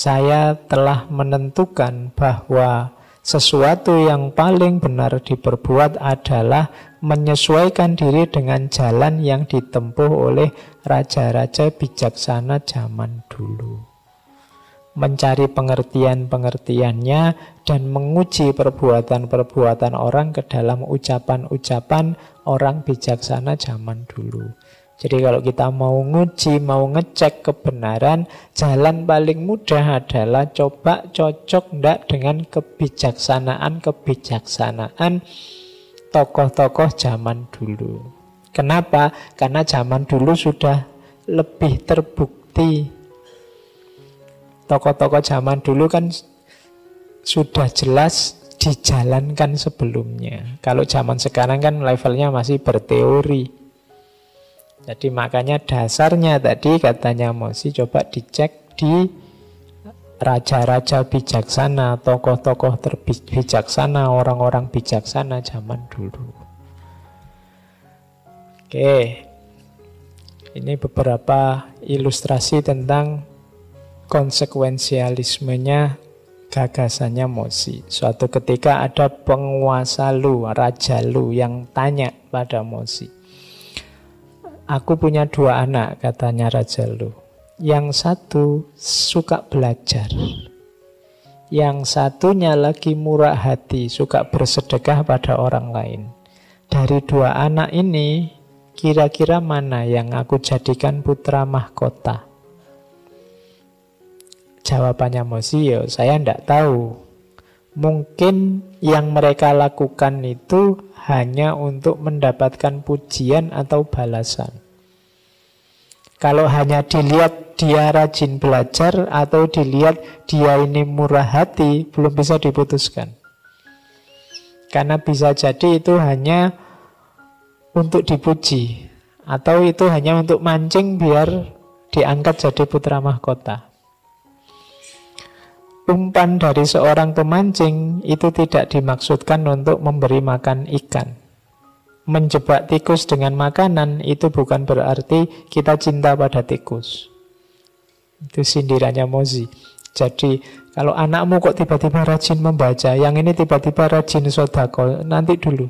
Saya telah menentukan bahwa sesuatu yang paling benar diperbuat adalah menyesuaikan diri dengan jalan yang ditempuh oleh raja-raja bijaksana zaman dulu. Mencari pengertian-pengertiannya dan menguji perbuatan-perbuatan orang ke dalam ucapan-ucapan orang bijaksana zaman dulu. Jadi kalau kita mau nguji, mau ngecek kebenaran, jalan paling mudah adalah coba cocok ndak dengan kebijaksanaan tokoh-tokoh zaman dulu. Kenapa? Karena zaman dulu sudah lebih terbukti. Tokoh-tokoh zaman dulu kan sudah jelas dijalankan sebelumnya. Kalau zaman sekarang kan levelnya masih berteori. Jadi makanya dasarnya tadi katanya Mozi coba dicek di raja-raja bijaksana, tokoh-tokoh bijaksana, orang-orang bijaksana zaman dulu. Oke, ini beberapa ilustrasi tentang konsekuensialismenya gagasannya Mozi. Suatu ketika ada penguasa Lu, raja Lu yang tanya pada Mozi, "Aku punya 2 anak," katanya Raja Lu. "Yang satu suka belajar. Yang satunya lagi murah hati, suka bersedekah pada orang lain. Dari 2 anak ini, kira-kira mana yang aku jadikan putra mahkota?" Jawabannya Mozi, "Ya saya tidak tahu. Mungkin yang mereka lakukan itu hanya untuk mendapatkan pujian atau balasan. Kalau hanya dilihat dia rajin belajar atau dilihat dia ini murah hati, belum bisa diputuskan. Karena bisa jadi itu hanya untuk dipuji, atau itu hanya untuk mancing biar diangkat jadi putra mahkota. Umpan dari seorang pemancing itu tidak dimaksudkan untuk memberi makan ikan. Menjebak tikus dengan makanan itu bukan berarti kita cinta pada tikus." Itu sindirannya Mozi. Jadi kalau anakmu kok tiba-tiba rajin membaca, yang ini tiba-tiba rajin sodako, nanti dulu.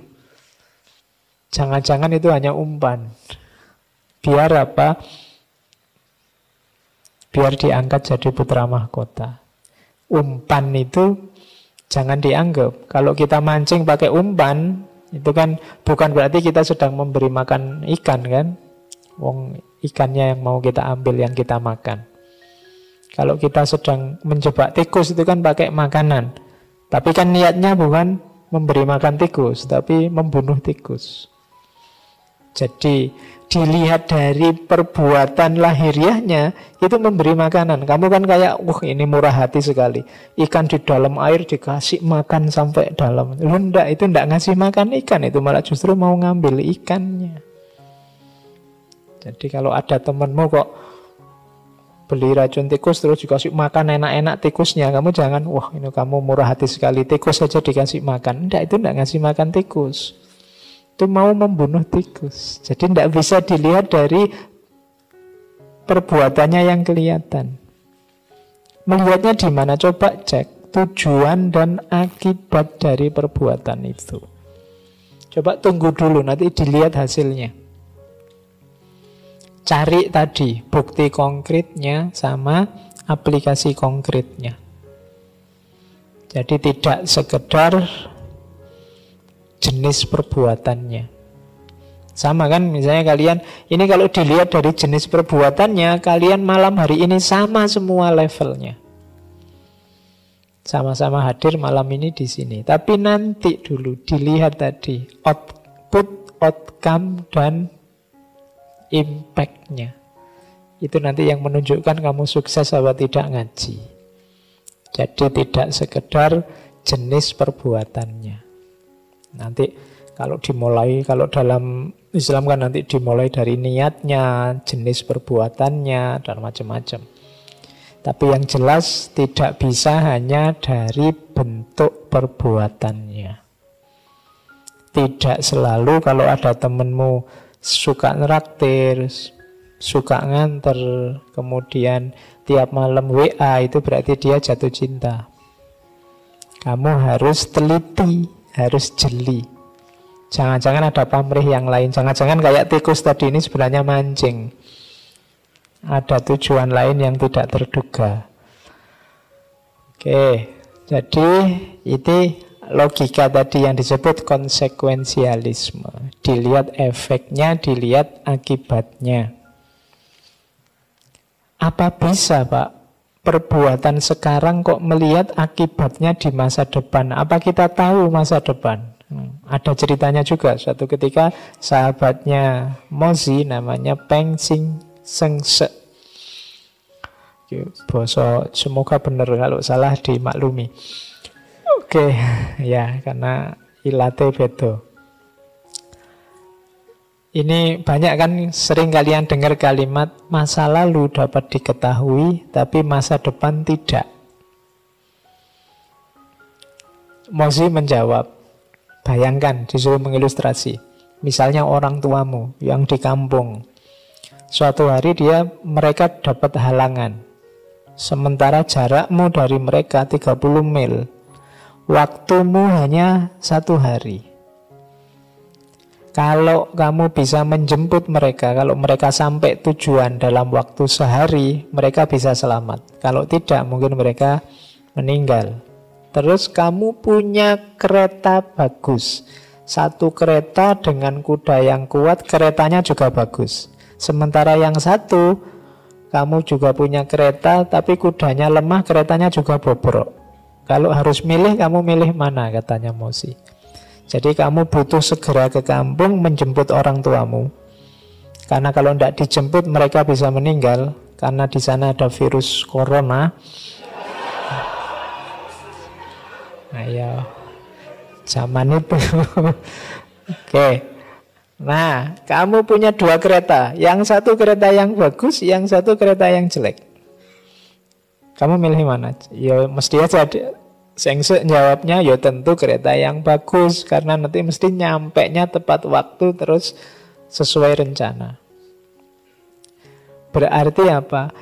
Jangan-jangan itu hanya umpan. Biar apa? Biar diangkat jadi putra mahkota. Umpan itu jangan dianggap. Kalau kita mancing pakai umpan, itu kan bukan berarti kita sedang memberi makan ikan kan. Wong ikannya yang mau kita ambil, yang kita makan. Kalau kita sedang menjebak tikus itu kan pakai makanan. Tapi kan niatnya bukan memberi makan tikus, tapi membunuh tikus. Jadi dilihat dari perbuatan lahiriahnya itu memberi makanan. Kamu kan kayak, wah ini murah hati sekali. Ikan di dalam air dikasih makan sampai dalam. Lu enggak, itu enggak ngasih makan ikan, itu malah justru mau ngambil ikannya. Jadi kalau ada temenmu kok beli racun tikus terus dikasih makan enak-enak tikusnya, kamu jangan, wah ini kamu murah hati sekali, tikus saja dikasih makan. Enggak, itu enggak ngasih makan tikus. Itu mau membunuh tikus. Jadi tidak bisa dilihat dari perbuatannya yang kelihatan. Melihatnya di mana? Coba cek tujuan dan akibat dari perbuatan itu. Coba tunggu dulu, nanti dilihat hasilnya. Cari tadi bukti konkretnya sama aplikasi konkretnya. Jadi tidak sekedar jenis perbuatannya. Sama kan, misalnya kalian, ini kalau dilihat dari jenis perbuatannya, kalian malam hari ini sama semua levelnya. Sama-sama hadir malam ini di sini. Tapi nanti dulu dilihat tadi output, outcome, dan impact-nya. Itu nanti yang menunjukkan kamu sukses atau tidak ngaji. Jadi tidak sekedar jenis perbuatannya. Nanti kalau dalam Islam kan nanti dimulai dari niatnya, jenis perbuatannya, dan macam-macam. Tapi yang jelas tidak bisa hanya dari bentuk perbuatannya. Tidak selalu kalau ada temenmu suka nraktir, suka nganter, kemudian tiap malam WA, itu berarti dia jatuh cinta. Kamu harus teliti, harus jeli. Jangan-jangan ada pamrih yang lain. Jangan-jangan kayak tikus tadi ini sebenarnya mancing. Ada tujuan lain yang tidak terduga. Oke, jadi itu logika tadi yang disebut konsekuensialisme. Dilihat efeknya, dilihat akibatnya. Apa bisa, Pak, perbuatan sekarang kok melihat akibatnya di masa depan? Apa kita tahu masa depan? Ada ceritanya juga. Suatu ketika sahabatnya Mozi, namanya Peng Sing Sengse. Boso, semoga benar, kalau salah dimaklumi. Oke, ya, karena ilate bedo. Ini banyak kan sering kalian dengar kalimat masa lalu dapat diketahui tapi masa depan tidak. Mozi menjawab, bayangkan, disuruh mengilustrasi. Misalnya orang tuamu yang di kampung. Suatu hari mereka dapat halangan. Sementara jarakmu dari mereka 30 mil. Waktumu hanya 1 hari. Kalau kamu bisa menjemput mereka, kalau mereka sampai tujuan dalam waktu sehari, mereka bisa selamat. Kalau tidak, mungkin mereka meninggal. Terus kamu punya kereta bagus. Satu kereta dengan kuda yang kuat, keretanya juga bagus. Sementara yang satu, kamu juga punya kereta, tapi kudanya lemah, keretanya juga bobrok. Kalau harus milih, kamu milih mana, katanya Mozi. Jadi kamu butuh segera ke kampung menjemput orang tuamu. Karena kalau tidak dijemput, mereka bisa meninggal. Karena di sana ada virus corona. Nah ya, zaman itu. Oke. Nah, kamu punya 2 kereta. Yang satu kereta yang bagus, yang satu kereta yang jelek. Kamu milih mana? Ya mesti aja Sengse jawabnya, ya tentu kereta yang bagus. Karena nanti mesti nyampenya tepat waktu, terus sesuai rencana. Berarti apa?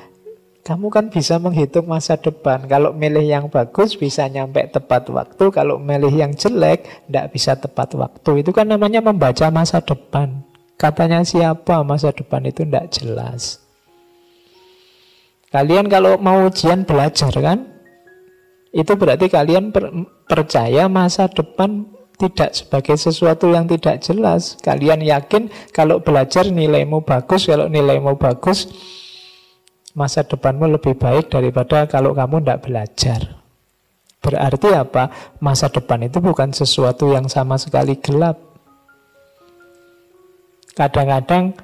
Kamu kan bisa menghitung masa depan. Kalau milih yang bagus bisa nyampe tepat waktu. Kalau milih yang jelek tidak bisa tepat waktu. Itu kan namanya membaca masa depan. Katanya siapa masa depan itu tidak jelas. Kalian kalau mau ujian belajar kan, itu berarti kalian percaya masa depan tidak sebagai sesuatu yang tidak jelas. Kalian yakin kalau belajar nilaimu bagus. Kalau nilaimu bagus, masa depanmu lebih baik daripada kalau kamu tidak belajar. Berarti apa? Masa depan itu bukan sesuatu yang sama sekali gelap. Kadang-kadang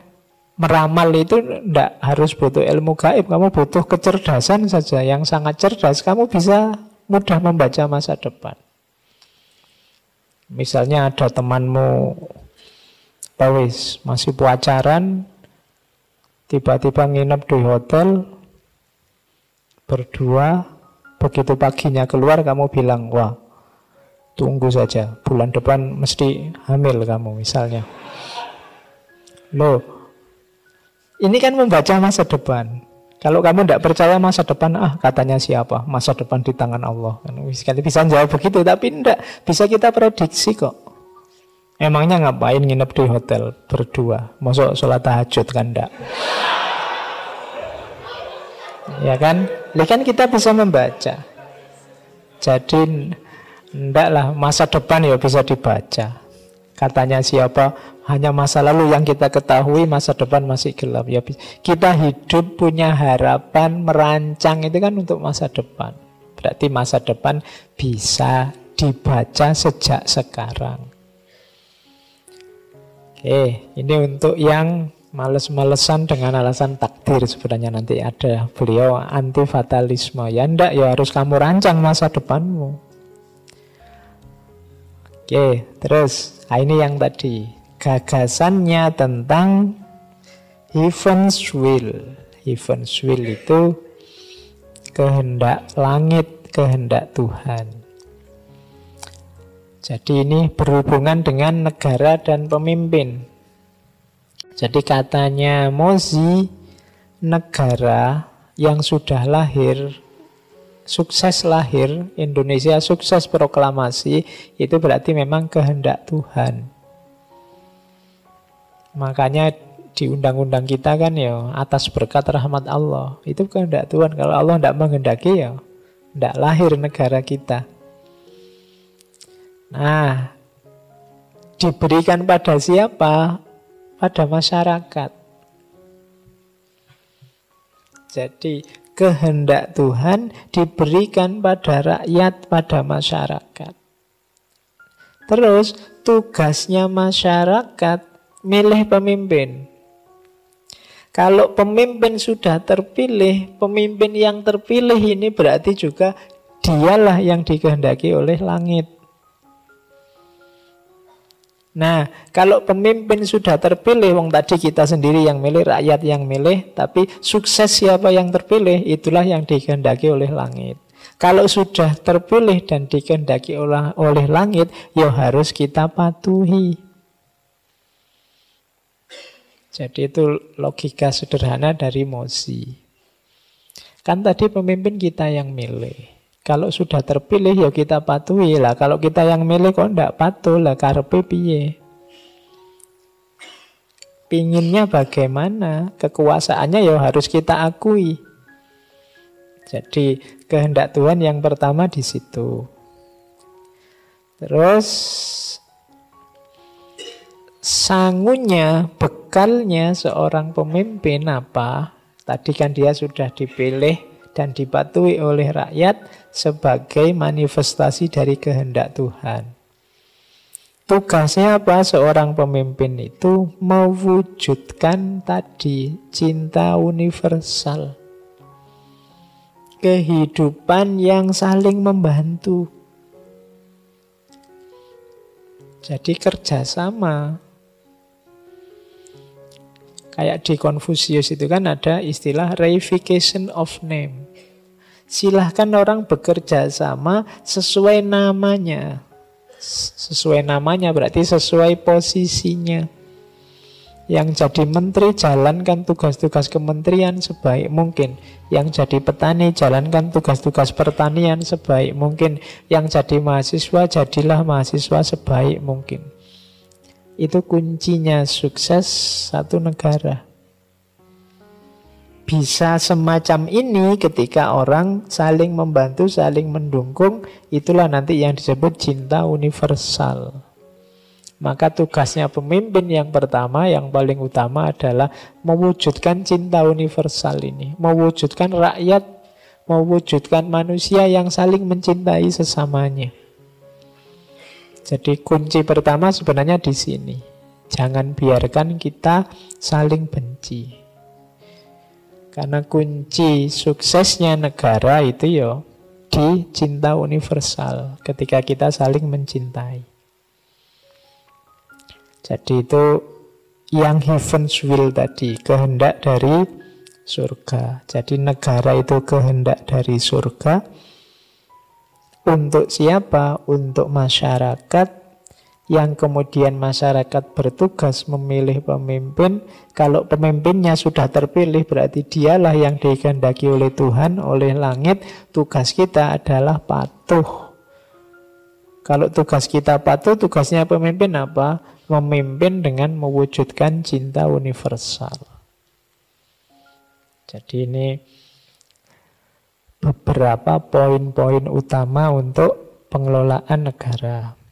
meramal itu tidak harus butuh ilmu gaib. Kamu butuh kecerdasan saja. Yang sangat cerdas, kamu bisa mudah membaca masa depan. Misalnya ada temanmu masih pacaran, tiba-tiba nginep di hotel berdua. Begitu paginya keluar, kamu bilang, wah, tunggu saja, bulan depan mesti hamil kamu, misalnya. Loh, ini kan membaca masa depan. Kalau kamu tidak percaya masa depan, katanya siapa? Masa depan di tangan Allah. Bisa jawab begitu, tapi tidak. Bisa kita prediksi kok. Emangnya ngapain nginep di hotel berdua? Masuk sholat tahajud kan enggak? Ya kan? Kan kita bisa membaca. Jadi enggak lah, masa depan ya bisa dibaca. Katanya siapa? Hanya masa lalu yang kita ketahui, masa depan masih gelap. Ya, kita hidup punya harapan, merancang itu kan untuk masa depan. Berarti masa depan bisa dibaca sejak sekarang. Oke, ini untuk yang males-malesan dengan alasan takdir. Sebenarnya nanti ada beliau anti fatalisme. Ya enggak, ya harus kamu rancang masa depanmu. Oke, terus ini yang tadi gagasannya tentang heaven's will. Heaven's will itu kehendak langit, kehendak Tuhan. Jadi ini berhubungan dengan negara dan pemimpin. Jadi katanya Mozi, negara yang sudah lahir, sukses lahir, Indonesia sukses proklamasi, itu berarti memang kehendak Tuhan. Makanya di undang-undang kita kan ya, atas berkat rahmat Allah, itu kehendak Tuhan. Kalau Allah tidak menghendaki ya tidak lahir negara kita. Nah, diberikan pada siapa? Pada masyarakat. Jadi kehendak Tuhan diberikan pada rakyat, pada masyarakat. Terus tugasnya masyarakat milih pemimpin. Kalau pemimpin sudah terpilih, pemimpin yang terpilih ini berarti juga dialah yang dikehendaki oleh langit. Nah, kalau pemimpin sudah terpilih, wong tadi kita sendiri yang milih, rakyat yang milih, tapi sukses siapa yang terpilih, itulah yang dikehendaki oleh langit. Kalau sudah terpilih dan dikehendaki oleh langit, ya harus kita patuhi. Jadi itu logika sederhana dari Mozi. Kan tadi pemimpin kita yang milih. Kalau sudah terpilih ya kita patuhi lah. Kalau kita yang milih kok tidak patuh lah, karepe piye? Pinginnya bagaimana? Kekuasaannya ya harus kita akui. Jadi kehendak Tuhan yang pertama di situ. Terus sangunya, bekalnya seorang pemimpin apa? Tadi kan dia sudah dipilih dan dipatuhi oleh rakyat sebagai manifestasi dari kehendak Tuhan. Tugasnya apa? Seorang pemimpin itu mewujudkan tadi cinta universal. Kehidupan yang saling membantu. Jadi kerjasama. Kayak di Konfusius itu kan ada istilah reification of name. Silahkan orang bekerja sama sesuai namanya. Sesuai namanya berarti sesuai posisinya. Yang jadi menteri jalankan tugas-tugas kementerian sebaik mungkin. Yang jadi petani jalankan tugas-tugas pertanian sebaik mungkin. Yang jadi mahasiswa jadilah mahasiswa sebaik mungkin. Itu kuncinya sukses satu negara. Bisa semacam ini ketika orang saling membantu, saling mendukung. Itulah nanti yang disebut cinta universal. Maka tugasnya pemimpin yang pertama, yang paling utama adalah mewujudkan cinta universal ini. Mewujudkan rakyat, mewujudkan manusia yang saling mencintai sesamanya. Jadi kunci pertama sebenarnya di sini. Jangan biarkan kita saling benci. Karena kunci suksesnya negara itu ya di cinta universal. Ketika kita saling mencintai. Jadi itu yang heaven's will tadi. Kehendak dari surga. Jadi negara itu kehendak dari surga. Untuk siapa? Untuk masyarakat. Yang kemudian masyarakat bertugas memilih pemimpin. Kalau pemimpinnya sudah terpilih berarti dialah yang dikehendaki oleh Tuhan, oleh langit. Tugas kita adalah patuh. Kalau tugas kita patuh, tugasnya pemimpin apa? Memimpin dengan mewujudkan cinta universal. Jadi ini beberapa poin-poin utama untuk pengelolaan negara.